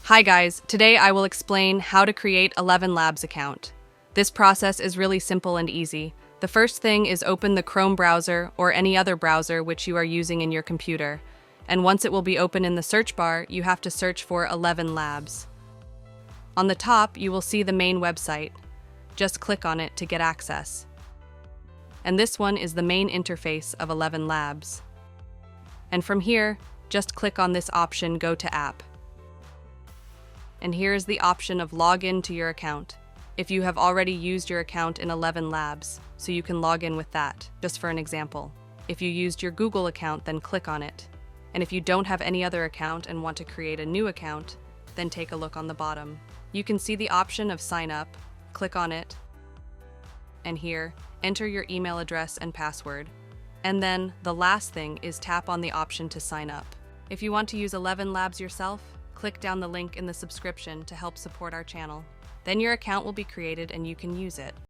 Hi guys, today I will explain how to create Elevenlabs account. This process is really simple and easy. The first thing is open the Chrome browser or any other browser which you are using in your computer. And once it will be open in the search bar, you have to search for Elevenlabs. On the top, you will see the main website. Just click on it to get access. And this one is the main interface of Elevenlabs. And from here, just click on this option, Go to App. And here is the option of log in to your account. If you have already used your account in Elevenlabs, so you can log in with that, just for an example. If you used your Google account, then click on it. And if you don't have any other account and want to create a new account, then take a look on the bottom. You can see the option of sign up, click on it, and here, enter your email address and password. And then, the last thing is tap on the option to sign up. If you want to use Elevenlabs yourself, click down the link in the subscription to help support our channel. Then your account will be created and you can use it.